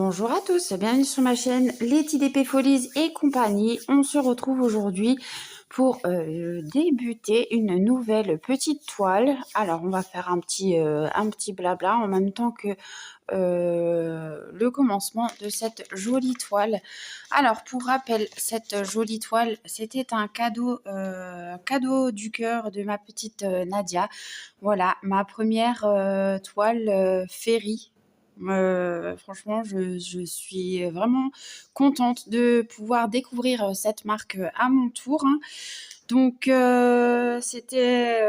Bonjour à tous, bienvenue sur ma chaîne Letty DP Folies et compagnie. On se retrouve aujourd'hui pour débuter une nouvelle petite toile. Alors on va faire un petit blabla en même temps que le commencement de cette jolie toile. Alors pour rappel, cette jolie toile, c'était un cadeau du cœur de ma petite Nadia. Voilà, ma première toile Ferry. Franchement, je suis vraiment contente de pouvoir découvrir cette marque à mon tour, hein. Donc, c'était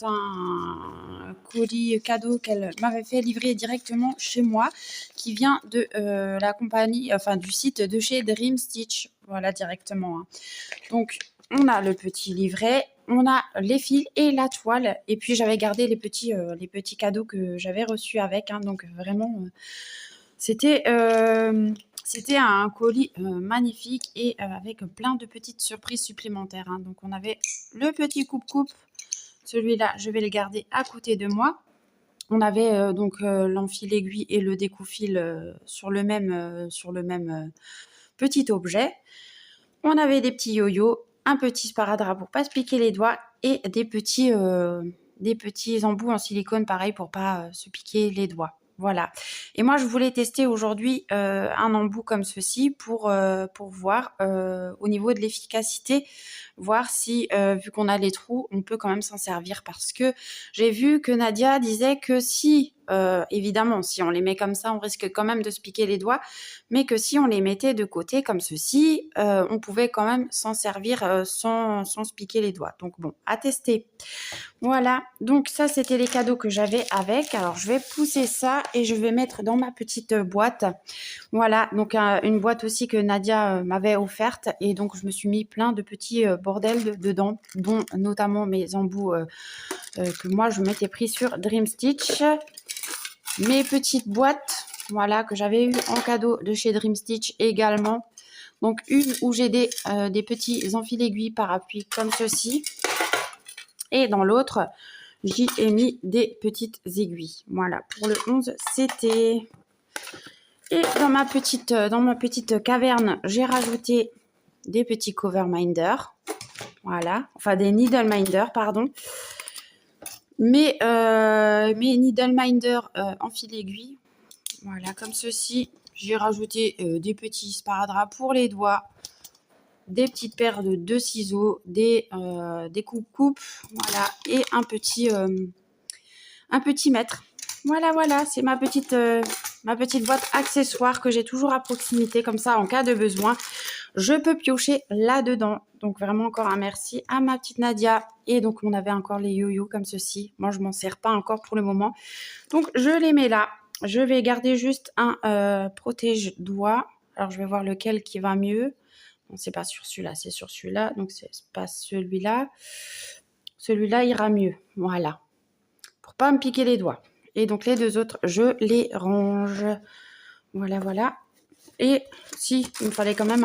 un colis cadeau qu'elle m'avait fait livrer directement chez moi, qui vient de la compagnie, enfin du site de chez Dream Stitch. Voilà, directement, hein. Donc, on a le petit livret, on a les fils et la toile. Et puis, j'avais gardé les petits cadeaux que j'avais reçus avec, hein. Donc, vraiment, c'était un colis magnifique et avec plein de petites surprises supplémentaires, hein. Donc, on avait le petit coupe-coupe. Celui-là, je vais le garder à côté de moi. On avait donc l'enfil aiguille et le découpe-fil sur le même petit objet. On avait des petits yo-yo, un petit sparadrap pour pas se piquer les doigts et des petits embouts en silicone pareil pour pas se piquer les doigts. Voilà. Et moi, je voulais tester aujourd'hui un embout comme ceci pour voir au niveau de l'efficacité, voir si, vu qu'on a les trous, on peut quand même s'en servir. Parce que j'ai vu que Nadia disait que si, évidemment, si on les met comme ça, on risque quand même de se piquer les doigts, mais que si on les mettait de côté comme ceci, on pouvait quand même s'en servir sans se piquer les doigts. Donc bon, à tester. Voilà, donc ça c'était les cadeaux que j'avais avec. Alors je vais pousser ça et je vais mettre dans ma petite boîte. Voilà, donc une boîte aussi que Nadia m'avait offerte. Et donc je me suis mis plein de petits bordels dedans, dont notamment mes embouts que moi je m'étais pris sur Dream Stitch. Mes petites boîtes, voilà, que j'avais eu en cadeau de chez Dream Stitch également. Donc une où j'ai des petits enfils aiguilles par appui comme ceci. Et dans l'autre, j'y ai mis des petites aiguilles. Voilà, pour le 11, c'était... Et dans ma petite caverne, j'ai rajouté des petits cover minders. Voilà, enfin des needle minders, pardon. Mes needle minders en fil aiguille. Voilà, comme ceci. J'ai rajouté des petits sparadraps pour les doigts. Des petites paires de 2 ciseaux, des coupes-coupes, voilà, et un petit mètre. Voilà, c'est ma petite boîte accessoire que j'ai toujours à proximité, comme ça, en cas de besoin, je peux piocher là-dedans. Donc, vraiment, encore un merci à ma petite Nadia. Et donc, on avait encore les yo-yo comme ceci. Moi, je m'en sers pas encore pour le moment. Donc, je les mets là. Je vais garder juste un protège-doigt. Alors, je vais voir lequel qui va mieux. Non, c'est pas sur celui-là, c'est sur celui-là. Donc, c'est pas celui-là. Celui-là ira mieux. Voilà. Pour pas me piquer les doigts. Et donc, les deux autres, je les range. Voilà. Et si, il me fallait quand même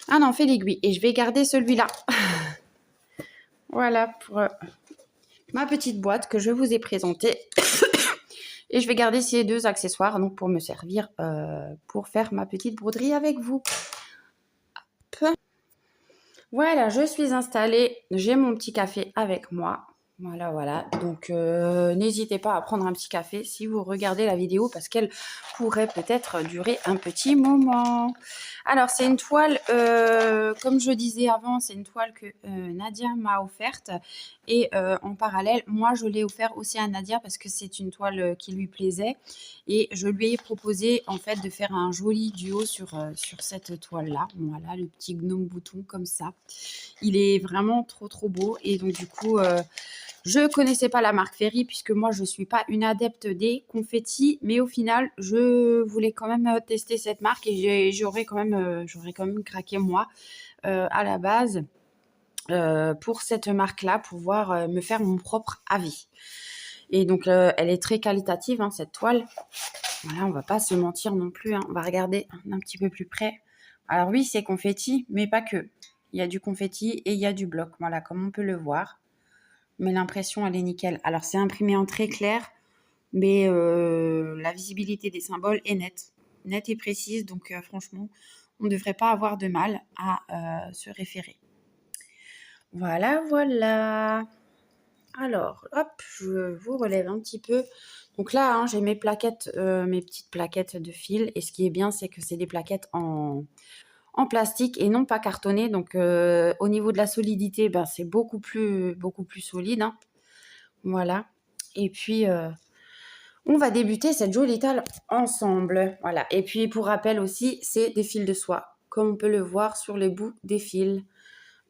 un enfil d'aiguille. Et je vais garder celui-là. Voilà pour ma petite boîte que je vous ai présentée. Et je vais garder ces deux accessoires donc pour me servir pour faire ma petite broderie avec vous. Voilà, je suis installée, j'ai mon petit café avec moi. Voilà. Donc, n'hésitez pas à prendre un petit café si vous regardez la vidéo parce qu'elle pourrait peut-être durer un petit moment. Alors, c'est une toile, comme je disais avant, c'est une toile que Nadia m'a offerte. Et en parallèle, moi, je l'ai offert aussi à Nadia parce que c'est une toile qui lui plaisait. Et je lui ai proposé, en fait, de faire un joli duo sur cette toile-là. Voilà, le petit gnome bouton comme ça. Il est vraiment trop beau. Et donc, du coup... je connaissais pas la marque Ferry puisque moi je suis pas une adepte des confettis, mais au final je voulais quand même tester cette marque et j'aurais quand même craqué moi à la base pour cette marque là, pour pouvoir me faire mon propre avis. Et donc elle est très qualitative, hein, cette toile. Voilà, on va pas se mentir non plus, hein. On va regarder un petit peu plus près. Alors oui, c'est confetti, mais pas que. Il y a du confetti et il y a du bloc, voilà, comme on peut le voir. Mais l'impression, elle est nickel. Alors, c'est imprimé en très clair. mais la visibilité des symboles est nette et précise, donc franchement, on ne devrait pas avoir de mal à se référer. Voilà, voilà. Alors, hop, je vous relève un petit peu. Donc là, hein, j'ai mes plaquettes, mes petites plaquettes de fil. Et ce qui est bien, c'est que c'est des plaquettes en plastique et non pas cartonnées. Donc, au niveau de la solidité, ben, c'est beaucoup plus solide, hein. Voilà. Et puis, on va débuter cette jolie étale ensemble. Voilà. Et puis, pour rappel aussi, c'est des fils de soie, comme on peut le voir sur les bouts des fils.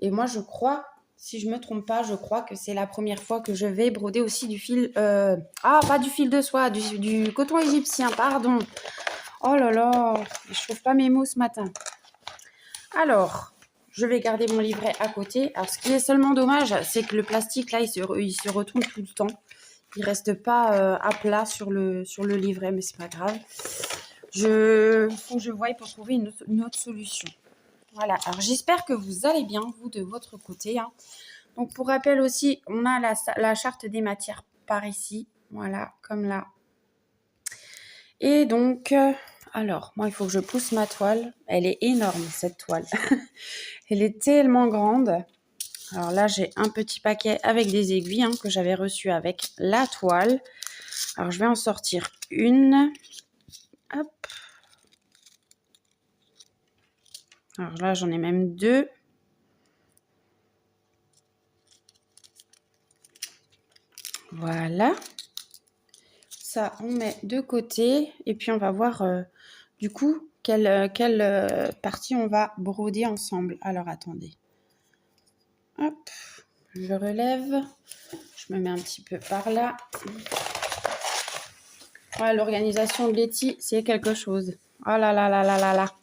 Et moi, je crois, si je ne me trompe pas, je crois que c'est la première fois que je vais broder aussi du fil... pas du fil de soie, du coton égyptien, pardon. Oh là là, je ne trouve pas mes mots ce matin. Alors, je vais garder mon livret à côté. Alors, ce qui est seulement dommage, c'est que le plastique, là, il se retourne tout le temps. Il ne reste pas à plat sur le livret, mais c'est pas grave. Faut que je voie pour trouver une autre solution. Voilà, alors j'espère que vous allez bien, vous, de votre côté, hein. Donc, pour rappel aussi, on a la charte des matières par ici. Voilà, comme là. Et donc, alors, moi, il faut que je pousse ma toile. Elle est énorme, cette toile. Elle est tellement grande. Alors là, j'ai un petit paquet avec des aiguilles, hein, que j'avais reçu avec la toile. Alors, je vais en sortir une. Hop. Alors là, j'en ai même deux. Voilà. Ça, on met de côté. Et puis, on va voir, du coup, quelle partie on va broder ensemble. Alors, attendez. Hop. Je relève. Je me mets un petit peu par là. Ouais, l'organisation de Letty, c'est quelque chose. Oh là là là là là là.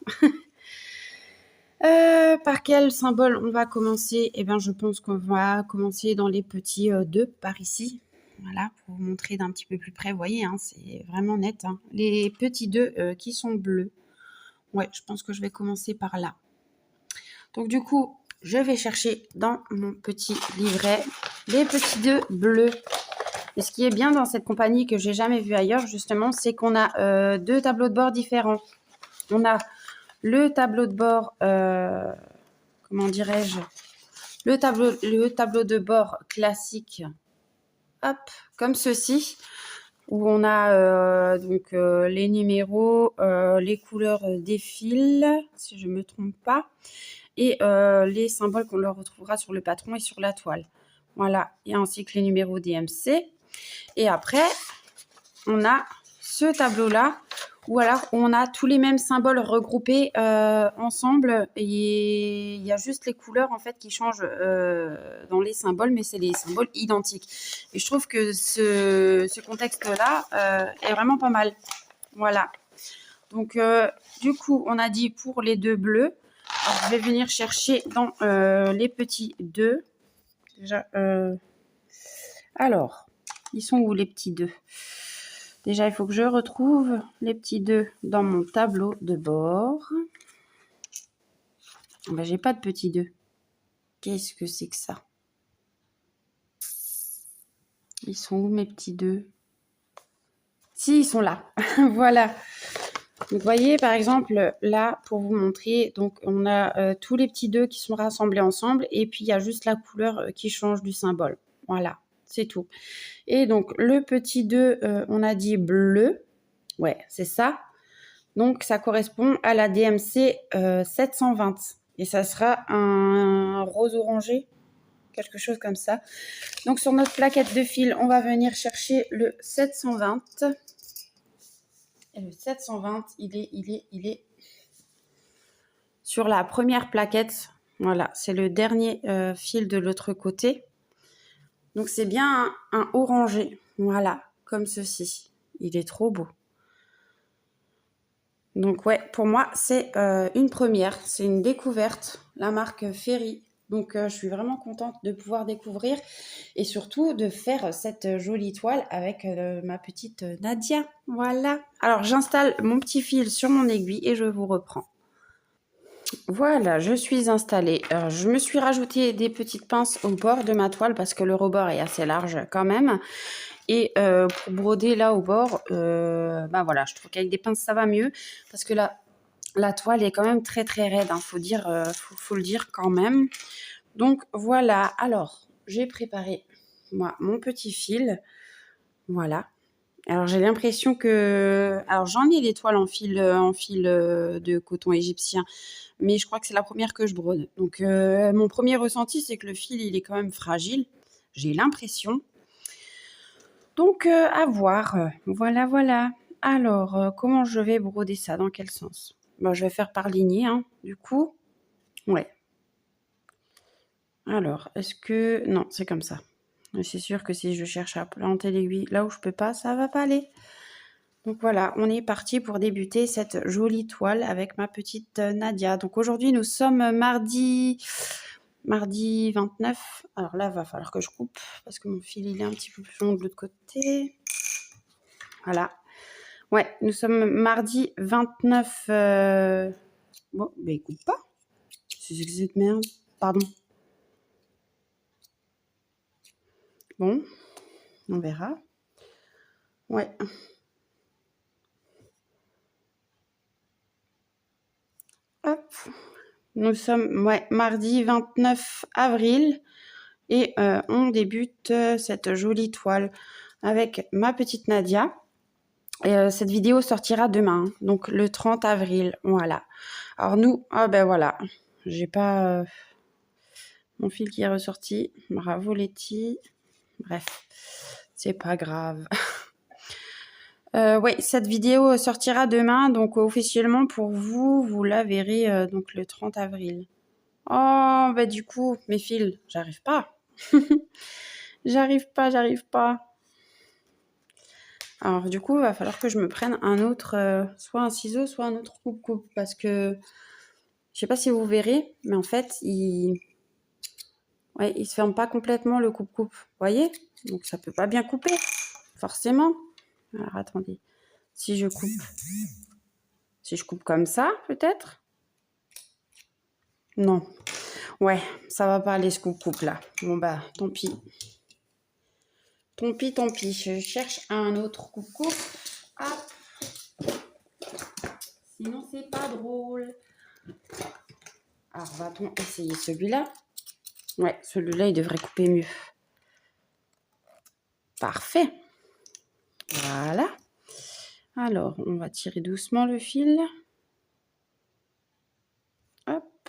Par quel symbole on va commencer? Eh bien, je pense qu'on va commencer dans les petits 2 par ici. Voilà, pour vous montrer d'un petit peu plus près. Vous voyez, hein, c'est vraiment net, hein. Les petits 2 qui sont bleus. Ouais, je pense que je vais commencer par là. Donc, du coup, je vais chercher dans mon petit livret les petits 2 bleus. Et ce qui est bien dans cette compagnie que j'ai jamais vu ailleurs, justement, c'est qu'on a 2 tableaux de bord différents. On a le tableau de bord, comment dirais-je, le tableau de bord classique, hop, comme ceci, où on a donc les numéros, les couleurs des fils, si je ne me trompe pas, et les symboles qu'on leur retrouvera sur le patron et sur la toile. Voilà, et ainsi que les numéros DMC. Et après, on a ce tableau-là, où alors on a tous les mêmes symboles regroupés ensemble. Et il y a juste les couleurs en fait qui changent dans les symboles, mais c'est des symboles identiques. Et je trouve que ce contexte-là est vraiment pas mal. Voilà. Donc, du coup, on a dit pour les 2 bleus. Alors, je vais venir chercher dans les petits 2. Déjà, alors, ils sont où les petits 2? Déjà, il faut que je retrouve les petits 2 dans mon tableau de bord. Ben, j'ai pas de petits 2. Qu'est-ce que c'est que ça? Ils sont où mes petits 2? Si, ils sont là. Voilà. Donc, vous voyez, par exemple, là, pour vous montrer, donc on a tous les petits 2 qui sont rassemblés ensemble. Et puis, il y a juste la couleur qui change du symbole. Voilà, c'est tout. Et donc, le petit 2, on a dit bleu. Ouais, c'est ça. Donc, ça correspond à la DMC 720. Et ça sera un rose orangé, quelque chose comme ça. Donc, sur notre plaquette de fil, on va venir chercher le 720. Et le 720, il est sur la première plaquette. Voilà, c'est le dernier fil de l'autre côté. Donc, c'est bien un orangé. Voilà, comme ceci. Il est trop beau. Donc ouais, pour moi, c'est une première, c'est une découverte, la marque Ferry. Donc je suis vraiment contente de pouvoir découvrir et surtout de faire cette jolie toile avec ma petite Nadia. Voilà. Alors j'installe mon petit fil sur mon aiguille et je vous reprends. Voilà, je suis installée. Je me suis rajouté des petites pinces au bord de ma toile parce que le rebord est assez large quand même. Et pour broder là au bord, bah voilà, je trouve qu'avec des pinces ça va mieux parce que là, la toile est quand même très très raide, hein, faut le dire quand même. Donc voilà, alors j'ai préparé moi mon petit fil, voilà. Alors j'ai l'impression que, alors j'en ai des toiles en fil de coton égyptien, mais je crois que c'est la première que je brode. Donc mon premier ressenti c'est que le fil il est quand même fragile, j'ai l'impression. Donc à voir, voilà voilà. Alors comment je vais broder ça, dans quel sens? Bon, je vais faire par lignée, hein, du coup. Ouais. Alors, est-ce que... Non, c'est comme ça. C'est sûr que si je cherche à planter l'aiguille là où je peux pas, ça va pas aller. Donc voilà, on est parti pour débuter cette jolie toile avec ma petite Nadia. Donc aujourd'hui, nous sommes mardi 29. Alors là, il va falloir que je coupe parce que mon fil, il est un petit peu plus long de l'autre côté. Voilà. Ouais, nous sommes mardi 29... Bon, bah écoute pas. C'est cette merde. Pardon. Bon, on verra. Ouais. Hop. Nous sommes mardi 29 avril et on débute cette jolie toile avec ma petite Nadia. Et cette vidéo sortira demain, donc le 30 avril. Voilà. Alors nous, ah ben voilà, j'ai pas mon fil qui est ressorti. Bravo Letty. Bref, c'est pas grave. Oui, cette vidéo sortira demain, donc officiellement pour vous, vous la verrez donc le 30 avril. Oh, bah du coup, mes fils, j'arrive pas. j'arrive pas. Alors du coup, il va falloir que je me prenne un autre, soit un ciseau, soit un autre coupe-coupe, parce que je sais pas si vous verrez, mais en fait, il se ferme pas complètement le coupe-coupe, vous voyez? Donc ça peut pas bien couper, forcément. Alors attendez, si je coupe comme ça, peut-être? Non. Ouais, ça va pas aller ce coupe-coupe là. Bon bah, tant pis. Tant pis. Je cherche un autre coupe-coupe. Hop. Sinon, c'est pas drôle. Alors, va-t-on essayer celui-là? Ouais, celui-là, il devrait couper mieux. Parfait. Voilà. Alors, on va tirer doucement le fil. Hop.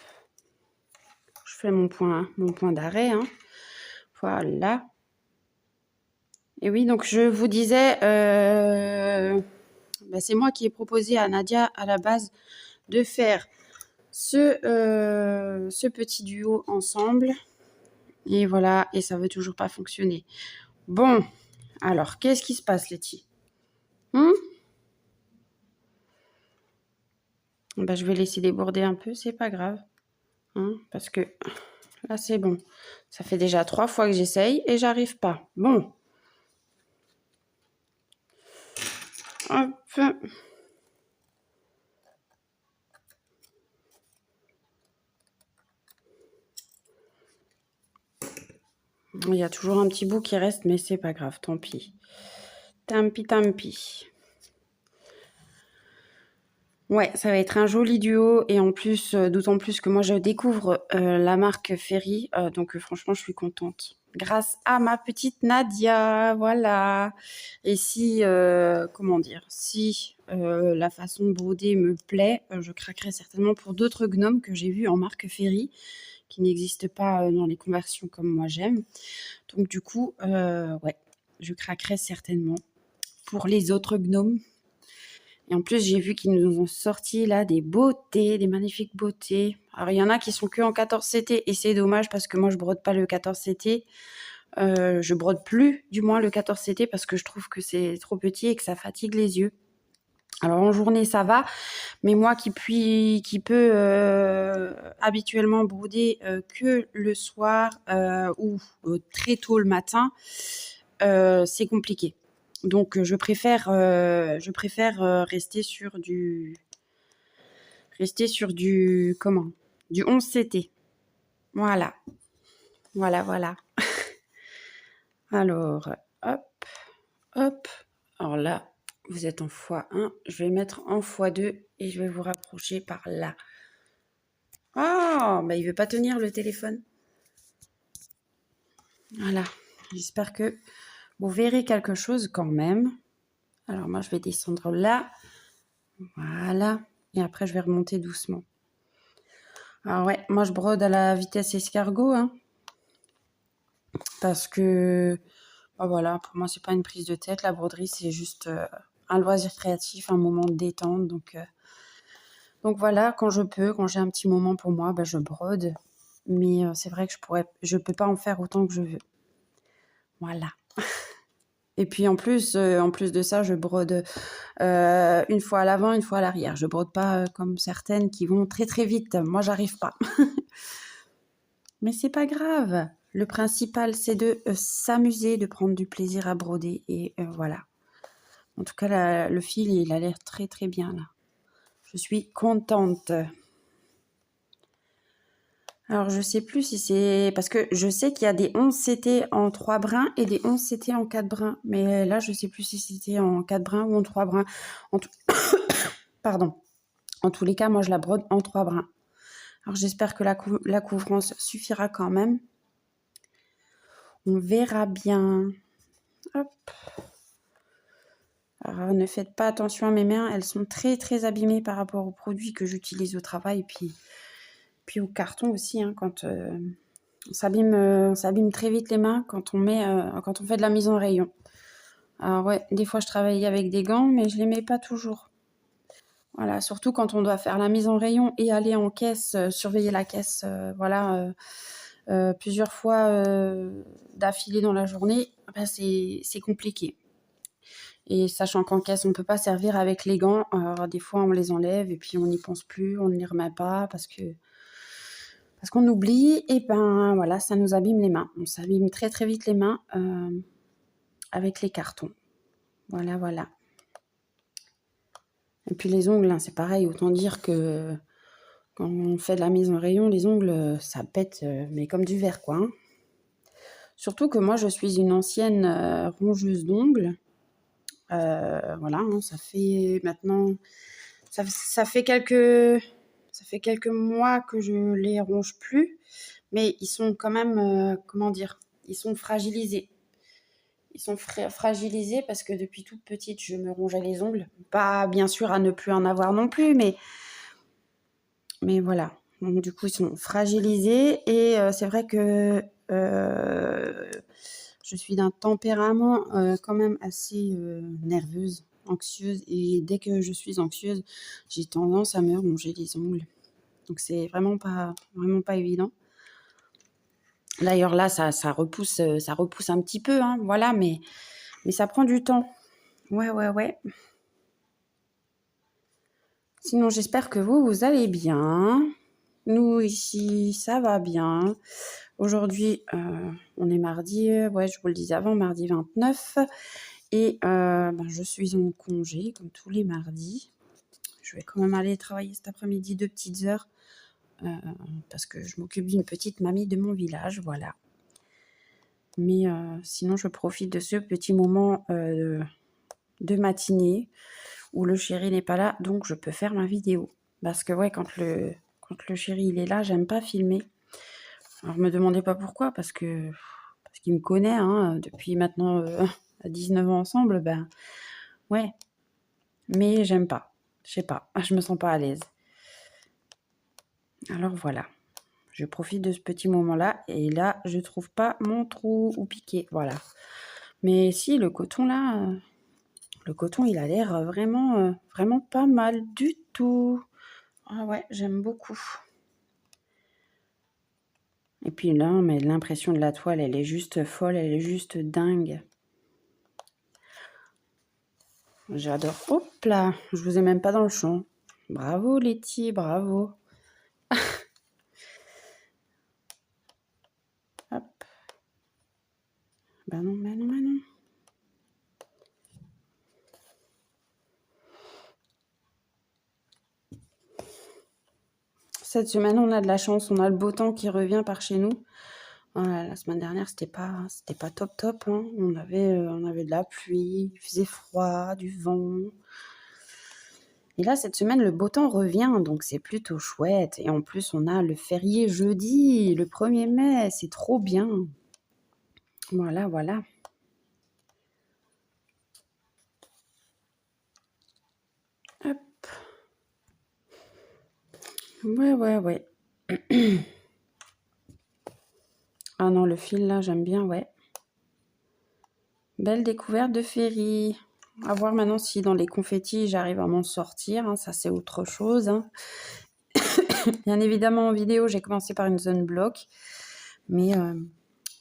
Je fais mon point d'arrêt. Hein. Voilà. Et oui, donc je vous disais, c'est moi qui ai proposé à Nadia à la base de faire ce petit duo ensemble. Et voilà, et ça veut toujours pas fonctionner. Bon, alors, qu'est-ce qui se passe, Letty? Je vais laisser déborder un peu, c'est pas grave. Hein, parce que là, c'est bon. Ça fait déjà 3 fois que j'essaye et j'arrive pas. Bon. Hop. Il y a toujours un petit bout qui reste, mais c'est pas grave, tant pis. Tant pis. Ouais, ça va être un joli duo et en plus, d'autant plus que moi je découvre la marque Ferry, donc franchement je suis contente. Grâce à ma petite Nadia, voilà. Et si, comment dire, si la façon de broder me plaît, je craquerai certainement pour d'autres gnomes que j'ai vus en marque Ferry, qui n'existent pas dans les conversions comme moi j'aime. Donc du coup, ouais, je craquerai certainement pour les autres gnomes. Et en plus, j'ai vu qu'ils nous ont sorti là des beautés, des magnifiques beautés. Alors, il y en a qui sont que en 14 CT et c'est dommage parce que moi, je brode pas le 14 CT. Je brode plus, du moins, le 14 CT parce que je trouve que c'est trop petit et que ça fatigue les yeux. Alors, en journée, ça va. Mais moi qui peux habituellement broder que le soir ou très tôt le matin, c'est compliqué. Donc je préfère rester sur du du 11 CT. Voilà. Alors hop, Hop. Alors là, vous êtes en x1. Je vais mettre en x2 et je vais vous rapprocher par là. Oh, bah il veut pas tenir le téléphone. Voilà. J'espère que vous verrez quelque chose quand même. Alors moi, je vais descendre là. Voilà. Et après, je vais remonter doucement. Alors ouais, moi, je brode à la vitesse escargot. Hein, parce que, bah voilà, pour moi, c'est pas une prise de tête. La broderie, c'est juste un loisir créatif, un moment de détente. Donc voilà, quand je peux, quand j'ai un petit moment pour moi, bah, je brode. Mais c'est vrai que je peux pas en faire autant que je veux. Voilà. Et puis en plus de ça, je brode une fois à l'avant, une fois à l'arrière. Je brode pas comme certaines qui vont très très vite. Moi, j'arrive pas. Mais c'est pas grave. Le principal, c'est de s'amuser, de prendre du plaisir à broder. Et voilà. En tout cas, le fil, il a l'air très très bien là. Je suis contente. Alors, je sais plus si c'est... Parce que je sais qu'il y a des 11 CT en 3 brins et des 11 CT en 4 brins. Mais là, je sais plus si c'était en 4 brins ou en 3 brins. En tout... Pardon. En tous les cas, moi, je la brode en 3 brins. Alors, j'espère que la couvrance suffira quand même. On verra bien. Hop. Alors, ne faites pas attention à mes mains. Elles sont très, très abîmées par rapport aux produits que j'utilise au travail. Puis au carton aussi, hein, quand... on s'abîme très vite les mains quand on fait de la mise en rayon. Alors ouais, des fois je travaille avec des gants, mais je les mets pas toujours. Voilà, surtout quand on doit faire la mise en rayon et aller en caisse, surveiller la caisse, plusieurs fois d'affilée dans la journée, ben c'est compliqué. Et sachant qu'en caisse, on peut pas servir avec les gants, alors des fois on les enlève et puis on n'y pense plus, on ne les remet pas parce qu'on oublie, et ben voilà, ça nous abîme les mains. On s'abîme très très vite les mains avec les cartons. Voilà, voilà. Et puis les ongles, hein, c'est pareil, autant dire que quand on fait de la mise en rayon, les ongles, ça pète, mais comme du verre, quoi. Hein. Surtout que moi, je suis une ancienne rongeuse d'ongles. Voilà, hein, ça fait maintenant... Ça fait quelques mois que je les ronge plus, mais ils sont quand même, comment dire, ils sont fragilisés. Ils sont fragilisés parce que depuis toute petite, je me rongeais les ongles. Pas bien sûr à ne plus en avoir non plus, mais voilà. Donc du coup, ils sont fragilisés et c'est vrai que je suis d'un tempérament quand même assez nerveuse, anxieuse. Et dès que je suis anxieuse, j'ai tendance à me ronger les ongles. Donc c'est vraiment pas évident. D'ailleurs là, ça repousse un petit peu, hein, voilà, mais ça prend du temps. Ouais, ouais, ouais. Sinon, j'espère que vous allez bien. Nous, ici, ça va bien. Aujourd'hui, on est mardi, ouais, je vous le disais avant, mardi 29. Et ben, je suis en congé, comme tous les mardis. Je vais quand même aller travailler cet après-midi 2 petites heures. Parce que je m'occupe d'une petite mamie de mon village, voilà. Mais sinon, je profite de ce petit moment de matinée où le chéri n'est pas là, donc je peux faire ma vidéo. Parce que ouais, quand le chéri il est là, j'aime pas filmer. Alors me demandez pas pourquoi, parce qu'il me connaît, hein, depuis maintenant 19 ans ensemble, ben ouais. Mais j'aime pas. Je sais pas, je me sens pas à l'aise. Alors voilà. Je profite de ce petit moment-là et là, je trouve pas mon trou ou piqué. Voilà. Mais si, le coton là, le coton, il a l'air vraiment pas mal du tout. Ah ouais, j'aime beaucoup. Et puis là, mais l'impression de la toile, elle est juste folle, elle est juste dingue. J'adore. Hop là, je vous ai même pas dans le champ. Bravo Letty, bravo. Hop. Ben non, ben non, ben non. Cette semaine, on a de la chance, on a le beau temps qui revient par chez nous. Voilà, la semaine dernière, c'était pas top top, hein. On avait de la pluie, il faisait froid, du vent. Et là, cette semaine, le beau temps revient, donc c'est plutôt chouette. Et en plus, on a le férié jeudi, le 1er mai, c'est trop bien. Voilà, voilà. Hop. Ouais, ouais, ouais. Ah non, le fil là, j'aime bien, ouais. Belle découverte de Ferry. À voir maintenant si dans les confettis, j'arrive à m'en sortir. Hein, ça, c'est autre chose. Hein. Bien évidemment, en vidéo, j'ai commencé par une zone bloc. Mais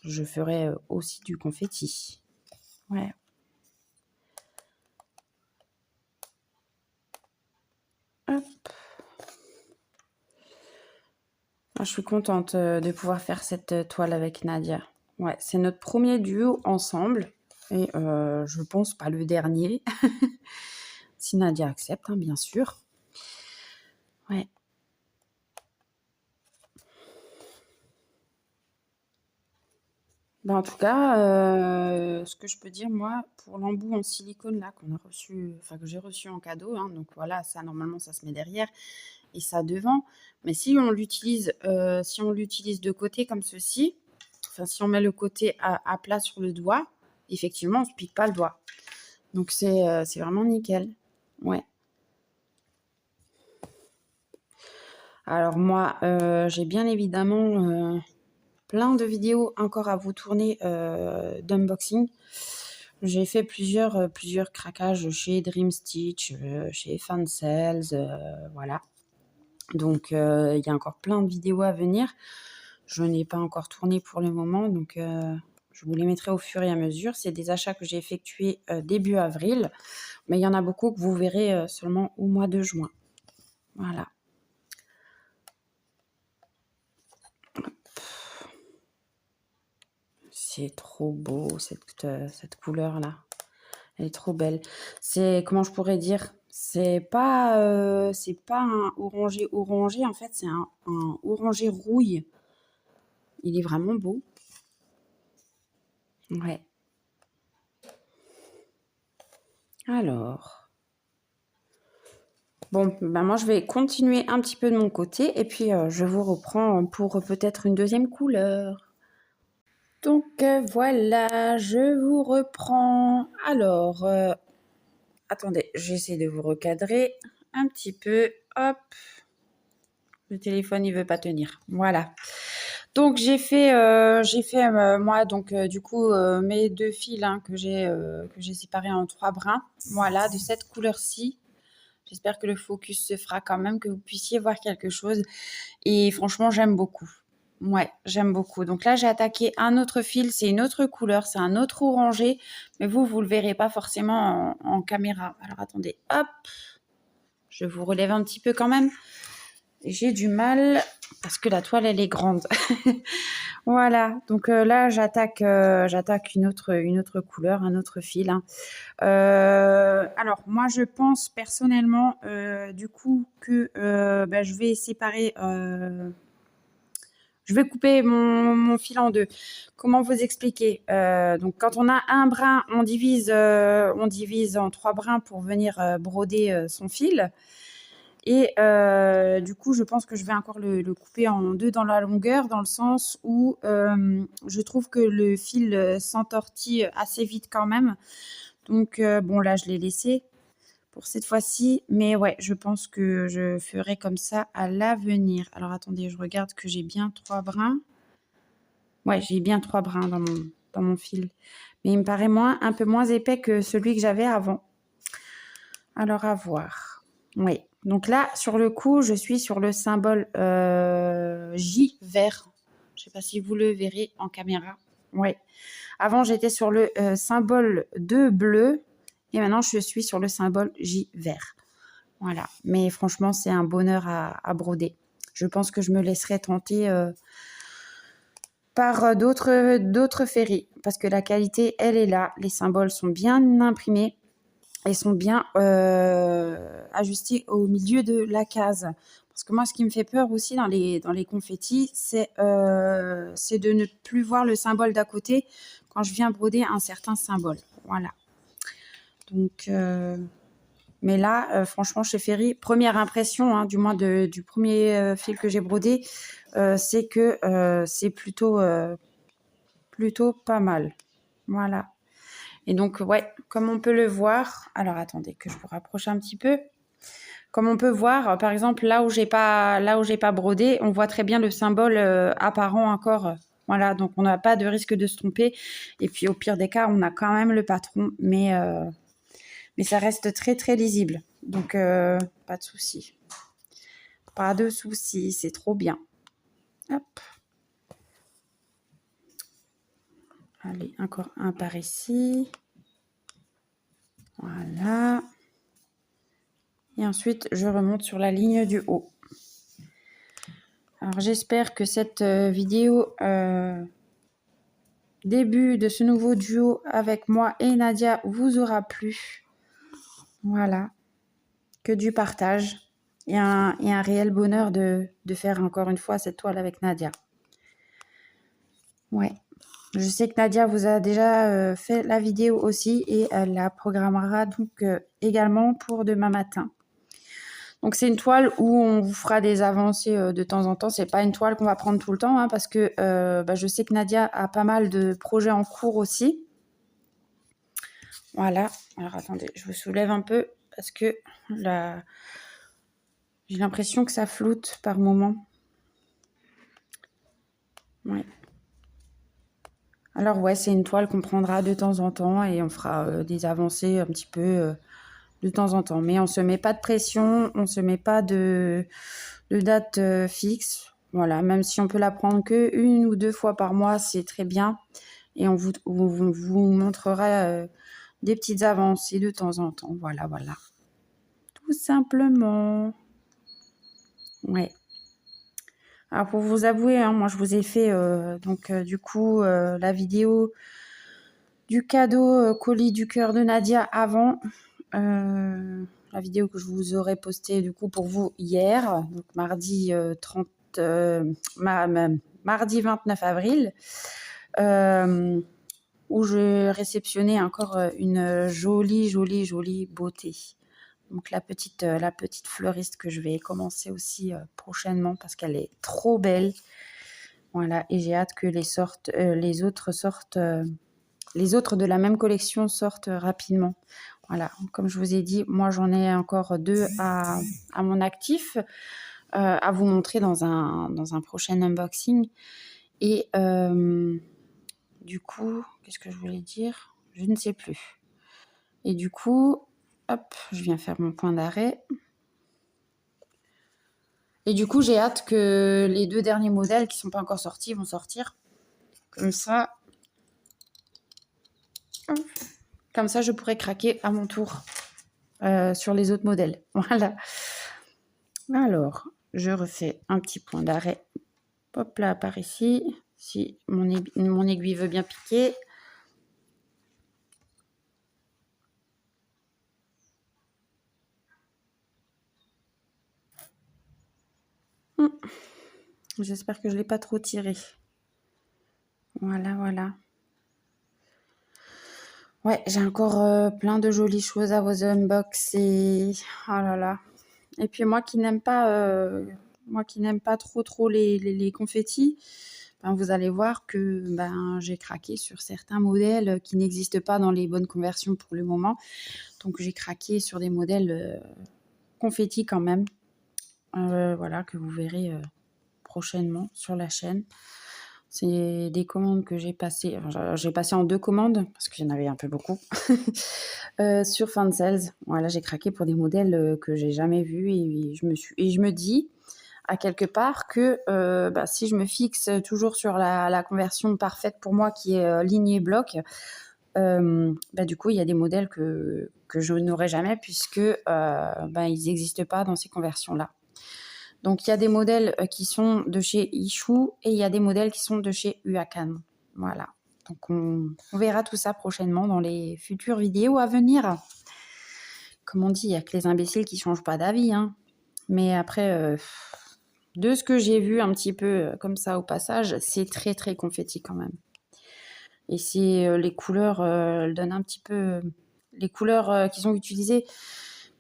je ferai aussi du confetti. Ouais. Hop. Ah, je suis contente de pouvoir faire cette toile avec Nadia. Ouais, c'est notre premier duo ensemble. Et je pense pas le dernier. Si Nadia accepte, hein, bien sûr. Ouais. Ben, en tout cas, ce que je peux dire, moi, pour l'embout en silicone là qu'on a reçu, enfin que j'ai reçu en cadeau, hein, donc voilà, ça normalement ça se met derrière et ça devant. Mais si on l'utilise de côté comme ceci, enfin si on met le côté à plat sur le doigt, effectivement, on se pique pas le doigt. Donc c'est vraiment nickel. Ouais. Alors moi, j'ai bien évidemment plein de vidéos encore à vous tourner d'unboxing. J'ai fait plusieurs craquages chez Dream Stitch, chez Fansales, voilà. Donc, il y a encore plein de vidéos à venir. Je n'ai pas encore tourné pour le moment, donc je vous les mettrai au fur et à mesure. C'est des achats que j'ai effectués début avril, mais il y en a beaucoup que vous verrez seulement au mois de juin. Voilà. C'est trop beau, cette couleur-là. Elle est trop belle. C'est, comment je pourrais dire, c'est pas un orangé orangé, en fait, c'est un orangé rouille. Il est vraiment beau. Ouais. Alors. Bon, ben moi, je vais continuer un petit peu de mon côté et puis je vous reprends pour peut-être une deuxième couleur. Donc voilà, je vous reprends. Alors, attendez, j'essaie de vous recadrer un petit peu. Hop. Le téléphone, il veut pas tenir. Voilà. Donc j'ai fait moi donc du coup mes deux fils hein, que j'ai séparés en 3 brins. Voilà, de cette couleur-ci. J'espère que le focus se fera quand même, que vous puissiez voir quelque chose. Et franchement, j'aime beaucoup. Ouais, j'aime beaucoup. Donc là, j'ai attaqué un autre fil. C'est une autre couleur, c'est un autre orangé. Mais vous le verrez pas forcément en caméra. Alors attendez, hop. Je vous relève un petit peu quand même. J'ai du mal parce que la toile, elle est grande. Voilà, donc là, j'attaque une autre couleur, un autre fil. Hein. Alors, moi, je pense personnellement, du coup, que je vais séparer... je vais couper mon fil en deux. Comment vous expliquer donc, quand on a un brin, on divise en 3 brins pour venir broder son fil. Et du coup, je pense que je vais encore le couper en 2 dans la longueur, dans le sens où je trouve que le fil s'entortille assez vite quand même. Donc bon, là, je l'ai laissé pour cette fois-ci. Mais ouais, je pense que je ferai comme ça à l'avenir. Alors attendez, je regarde que j'ai bien 3 brins. Ouais, j'ai bien 3 brins dans mon fil. Mais il me paraît un peu moins épais que celui que j'avais avant. Alors à voir. Oui. Donc là, sur le coup, je suis sur le symbole J vert. Je ne sais pas si vous le verrez en caméra. Oui. Avant, j'étais sur le symbole 2 bleu. Et maintenant, je suis sur le symbole J vert. Voilà. Mais franchement, c'est un bonheur à broder. Je pense que je me laisserai tenter par d'autres ferries. Parce que la qualité, elle est là. Les symboles sont bien imprimés. Ils sont bien ajustés au milieu de la case. Parce que moi, ce qui me fait peur aussi dans les confettis, c'est de ne plus voir le symbole d'à côté quand je viens broder un certain symbole. Voilà. Donc, mais là, franchement, chez Ferry, première impression, hein, du moins du premier fil que j'ai brodé, c'est que c'est plutôt pas mal. Voilà. Et donc, ouais, comme on peut le voir, alors attendez que je vous rapproche un petit peu. Comme on peut voir, par exemple, là où j'ai pas brodé, on voit très bien le symbole apparent encore. Voilà, donc on n'a pas de risque de se tromper. Et puis au pire des cas, on a quand même le patron, mais ça reste très très lisible. Donc pas de souci. Pas de souci, c'est trop bien. Hop. Allez, encore un par ici. Voilà. Et ensuite, je remonte sur la ligne du haut. Alors, j'espère que cette vidéo début de ce nouveau duo avec moi et Nadia vous aura plu. Voilà. Que du partage. Et un réel bonheur de faire encore une fois cette toile avec Nadia. Ouais. Je sais que Nadia vous a déjà fait la vidéo aussi et elle la programmera donc également pour demain matin. Donc c'est une toile où on vous fera des avancées de temps en temps. C'est pas une toile qu'on va prendre tout le temps hein, parce que je sais que Nadia a pas mal de projets en cours aussi. Voilà. Alors attendez, je vous soulève un peu parce que là, j'ai l'impression que ça floute par moment. Ouais. Alors ouais, c'est une toile qu'on prendra de temps en temps et on fera des avancées un petit peu de temps en temps. Mais on se met pas de pression, on se met pas de date fixe. Voilà, même si on peut la prendre que 1 ou 2 fois par mois, c'est très bien. Et on vous montrera des petites avancées de temps en temps. Voilà, voilà. Tout simplement. Ouais. Alors pour vous avouer, hein, moi je vous ai fait du coup la vidéo du cadeau colis du cœur de Nadia avant. La vidéo que je vous aurais postée du coup pour vous hier, donc mardi mardi 29 avril, où je réceptionnais encore une jolie beauté. Donc la petite fleuriste que je vais commencer aussi prochainement parce qu'elle est trop belle. Voilà, et j'ai hâte que les autres de la même collection sortent rapidement. Voilà, comme je vous ai dit, moi j'en ai encore 2 à mon actif à vous montrer dans un prochain unboxing. Et du coup, qu'est-ce que je voulais dire? Je ne sais plus. Et du coup, hop, je viens faire mon point d'arrêt. Et du coup, j'ai hâte que les 2 derniers modèles qui ne sont pas encore sortis vont sortir. Comme ça, je pourrais craquer à mon tour sur les autres modèles. Voilà. Alors, je refais un petit point d'arrêt. Hop là, par ici. Si mon aiguille veut bien piquer. J'espère que je ne l'ai pas trop tiré. Voilà, voilà. Ouais, j'ai encore plein de jolies choses à vous unboxer. Oh là là. Et puis moi qui n'aime pas trop les confettis, vous allez voir que j'ai craqué sur certains modèles qui n'existent pas dans les bonnes conversions pour le moment. Donc j'ai craqué sur des modèles confettis quand même. Voilà, que vous verrez prochainement sur la chaîne. C'est des commandes que j'ai passées. Enfin, j'ai passé en 2 commandes parce qu'il y en avait un peu beaucoup sur Fansales. Voilà, j'ai craqué pour des modèles que j'ai jamais vus et je me dis à quelque part que si je me fixe toujours sur la conversion parfaite pour moi qui est lignée bloc, du coup il y a des modèles que je n'aurai jamais puisque ils n'existent pas dans ces conversions là. Donc il y a des modèles qui sont de chez Ichou et il y a des modèles qui sont de chez Huacan. Voilà. Donc on verra tout ça prochainement dans les futures vidéos à venir. Comme on dit, il n'y a que les imbéciles qui ne changent pas d'avis. Hein. Mais après, de ce que j'ai vu un petit peu comme ça au passage, c'est très très confetti quand même. Et c'est les couleurs, elles donnent un petit peu... les couleurs qu'ils ont utilisées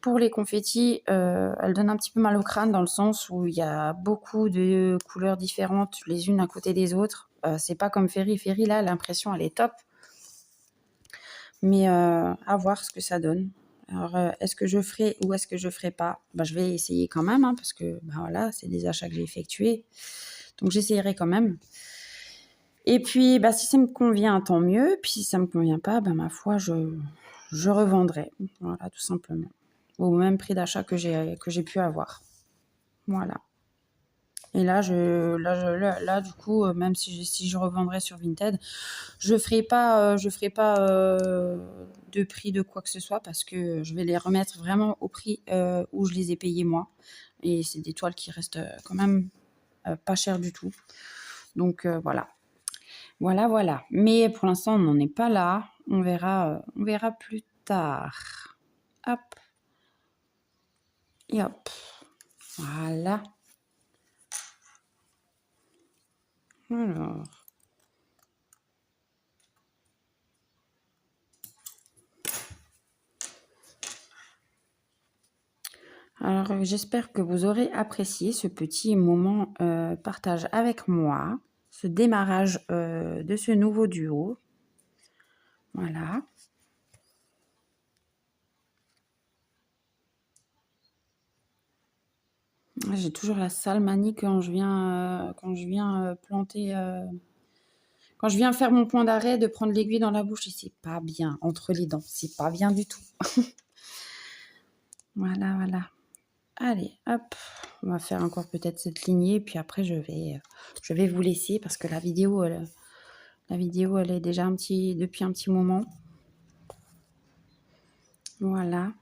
pour les confettis, elles donnent un petit peu mal au crâne dans le sens où il y a beaucoup de couleurs différentes les unes à côté des autres. C'est pas comme Fairy. Fairy, là, l'impression, elle est top. Mais à voir ce que ça donne. Alors, est-ce que je ferai ou est-ce que je ferai pas? Je vais essayer quand même, hein, parce que voilà, c'est des achats que j'ai effectués. Donc, j'essayerai quand même. Et puis, si ça me convient, tant mieux. Puis, si ça me convient pas, ma foi, je revendrai. Voilà, tout simplement. Au même prix d'achat que j'ai pu avoir. Voilà. Et là, du coup, même si je revendrais sur Vinted, je ferai pas de prix de quoi que ce soit parce que je vais les remettre vraiment au prix où je les ai payés moi. Et c'est des toiles qui restent quand même pas chères du tout. Donc voilà. Voilà. Mais pour l'instant, on n'en est pas là. On verra plus tard. Hop. Et hop. Voilà. Alors, j'espère que vous aurez apprécié ce petit moment partage avec moi, ce démarrage de ce nouveau duo. Voilà. J'ai toujours la sale manie quand je viens planter, quand je viens faire mon point d'arrêt, de prendre l'aiguille dans la bouche et c'est pas bien entre les dents, c'est pas bien du tout. Voilà. Allez, hop, on va faire encore peut-être cette lignée, puis après je vais vous laisser parce que la vidéo elle est déjà depuis un petit moment. Voilà.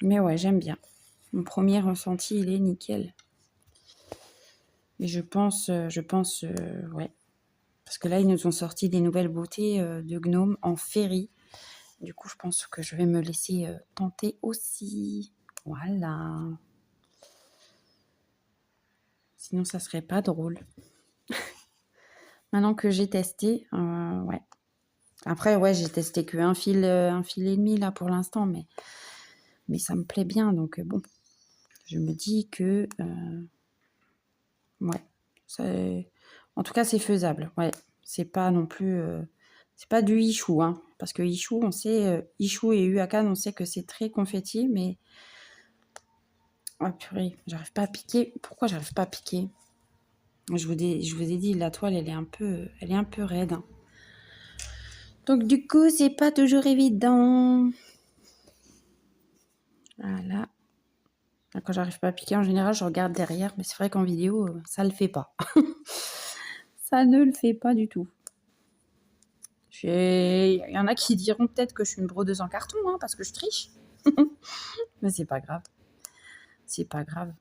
Mais ouais, j'aime bien. Mon premier ressenti, il est nickel. Et je pense, ouais. Parce que là, ils nous ont sorti des nouvelles beautés de gnomes en Fairy. Du coup, je pense que je vais me laisser tenter aussi. Voilà. Sinon, ça serait pas drôle. Maintenant que j'ai testé, ouais. Après, ouais, j'ai testé qu'un fil et demi là pour l'instant, mais ça me plaît bien. Donc bon, je me dis que ouais, en tout cas, c'est faisable. Ouais, c'est pas non plus, c'est pas du Ichou, hein, parce que Ichou, on sait, Ichou et Huacan, on sait que c'est très confetti, mais oh purée, j'arrive pas à piquer. Pourquoi j'arrive pas à piquer? Je vous ai dit, la toile, elle est un peu raide. Hein. Donc du coup, c'est pas toujours évident. Voilà. Quand j'arrive pas à piquer, en général, je regarde derrière, mais c'est vrai qu'en vidéo, ça le fait pas. Ça ne le fait pas du tout. Il y en a qui diront peut-être que je suis une brodeuse en carton, hein, parce que je triche. Mais c'est pas grave. C'est pas grave.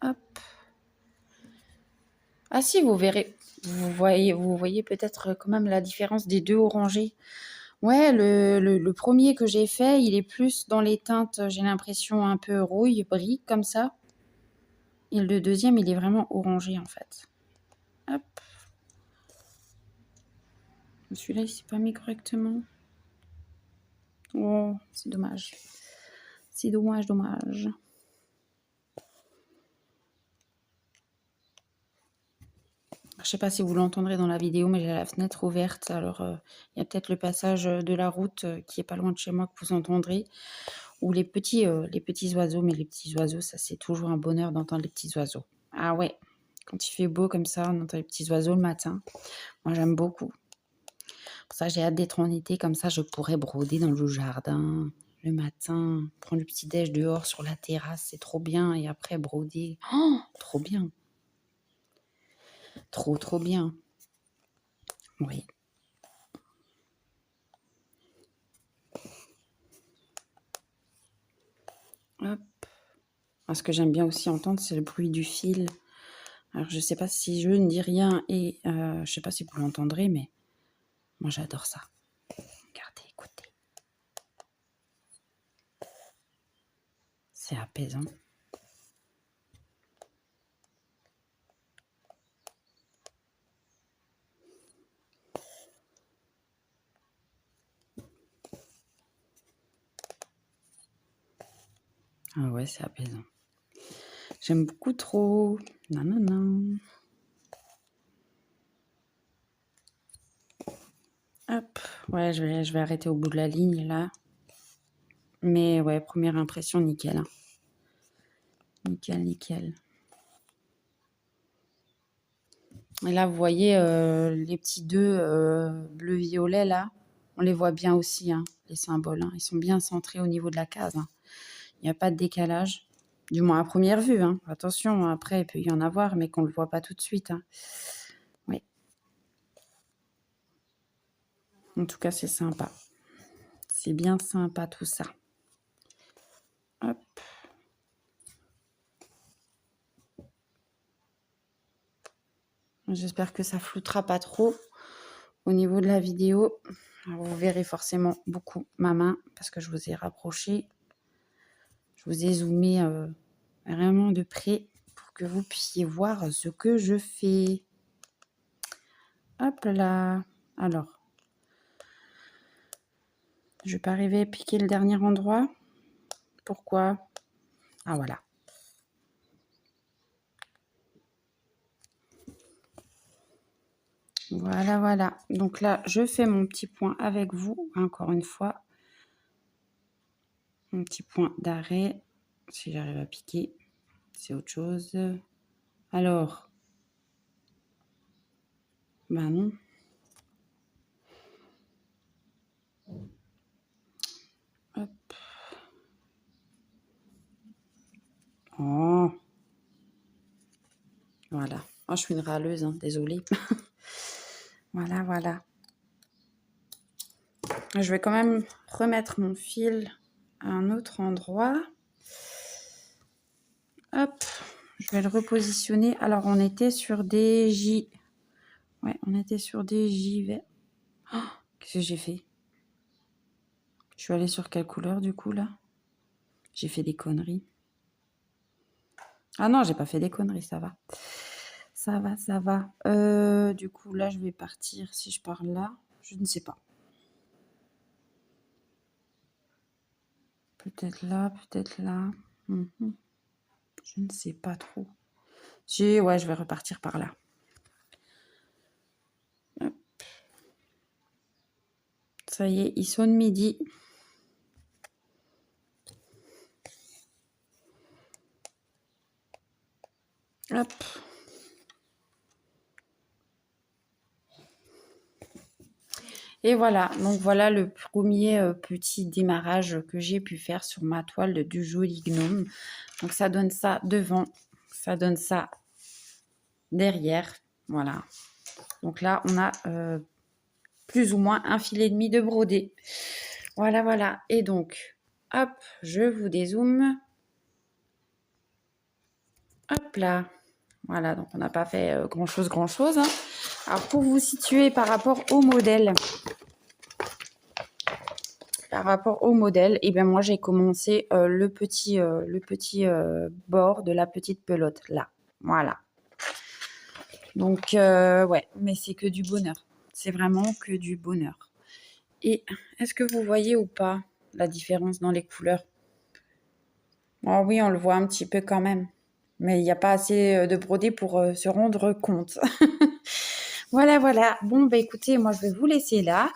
Hop. Ah si, vous verrez. Vous voyez peut-être quand même la différence des deux orangés. Ouais, le premier que j'ai fait, il est plus dans les teintes, j'ai l'impression un peu rouille, brique, comme ça. Et le deuxième, il est vraiment orangé, en fait. Hop. Celui-là, il s'est pas mis correctement. Oh, c'est dommage. C'est dommage. Je sais pas si vous l'entendrez dans la vidéo, mais j'ai la fenêtre ouverte. Alors, il y a peut-être le passage de la route qui est pas loin de chez moi que vous entendrez. Ou les petits oiseaux. Mais les petits oiseaux, ça, c'est toujours un bonheur d'entendre les petits oiseaux. Ah ouais, quand il fait beau comme ça, on entend les petits oiseaux le matin. Moi, j'aime beaucoup. Pour ça, j'ai hâte d'être en été. Comme ça, je pourrais broder dans le jardin le matin, prendre le petit déj dehors sur la terrasse. C'est trop bien. Et après, broder. Oh, trop bien. Trop bien. Oui. Hop. Ce que j'aime bien aussi entendre, c'est le bruit du fil. Alors, je ne sais pas si je ne dis rien et je ne sais pas si vous l'entendrez, mais moi, j'adore ça. Regardez, écoutez. C'est apaisant. Ah ouais, c'est apaisant. J'aime beaucoup trop. Non, non, non. Hop. Ouais, je vais arrêter au bout de la ligne, là. Mais ouais, première impression, nickel. Hein. Nickel, nickel. Et là, vous voyez les petits 2 bleu-violet, là. On les voit bien aussi, hein, les symboles. Hein. Ils sont bien centrés au niveau de la case. Hein. Il n'y a pas de décalage. Du moins à première vue. Hein. Attention, après, il peut y en avoir, mais qu'on ne le voit pas tout de suite. Hein. Oui. En tout cas, c'est sympa. C'est bien sympa tout ça. Hop. J'espère que ça floutera pas trop au niveau de la vidéo. Alors, vous verrez forcément beaucoup ma main parce que je vous ai rapproché. Je vous ai zoomé vraiment de près pour que vous puissiez voir ce que je fais. Hop là. Alors, je vais pas arriver à piquer le dernier endroit. Pourquoi? Ah voilà. Voilà, voilà. Donc là, je fais mon petit point avec vous, encore une fois. Mon petit point d'arrêt. Si j'arrive à piquer, c'est autre chose. Alors, ben non. Hop. Oh. Voilà. Oh, je suis une râleuse, hein, désolée. Voilà, voilà. Je vais quand même remettre mon fil à un autre endroit. Hop. Je vais le repositionner. Alors, on était sur des J. Ouais, on était sur des JV. Oh, qu'est-ce que j'ai fait? Je suis allée sur quelle couleur, du coup, là? J'ai fait des conneries. Ah non, j'ai pas fait des conneries, ça va. Ça va, ça va. Du coup, là, je vais partir. Si je pars là, je ne sais pas. Peut-être là, peut-être là. Je ne sais pas trop. Ouais, je vais repartir par là. Hop. Ça y est, il sonne midi. Hop. Et voilà, donc voilà le premier petit démarrage que j'ai pu faire sur ma toile du joli gnome. Donc ça donne ça devant, ça donne ça derrière, voilà. Donc là, on a plus ou moins un filet et demi de brodé. Voilà, voilà. Et donc, hop, je vous dézoome. Hop là. Voilà, donc on n'a pas fait grand-chose. Hein. Alors, pour vous situer par rapport au modèle, et bien moi, j'ai commencé le petit bord de la petite pelote, là. Voilà. Donc, ouais, mais c'est que du bonheur. C'est vraiment que du bonheur. Et est-ce que vous voyez ou pas la différence dans les couleurs? Oh oui, on le voit un petit peu quand même. Mais il n'y a pas assez de brodé pour se rendre compte. Voilà, voilà. Bon, bah écoutez, moi, je vais vous laisser là.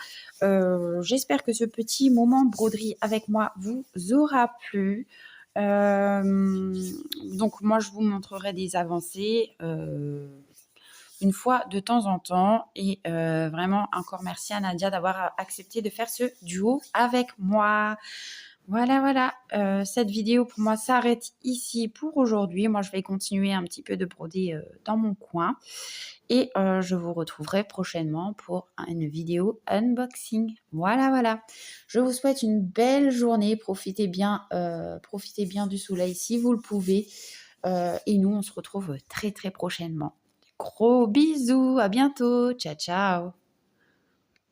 J'espère que ce petit moment broderie avec moi vous aura plu. Donc, moi, je vous montrerai des avancées une fois de temps en temps. Et vraiment, encore merci à Nadia d'avoir accepté de faire ce duo avec moi. Voilà, voilà. Cette vidéo, pour moi, s'arrête ici pour aujourd'hui. Moi, je vais continuer un petit peu de broder dans mon coin. Et je vous retrouverai prochainement pour une vidéo unboxing. Voilà, voilà. Je vous souhaite une belle journée. Profitez bien du soleil si vous le pouvez. Et nous, on se retrouve très, très prochainement. Gros bisous. À bientôt. Ciao, ciao.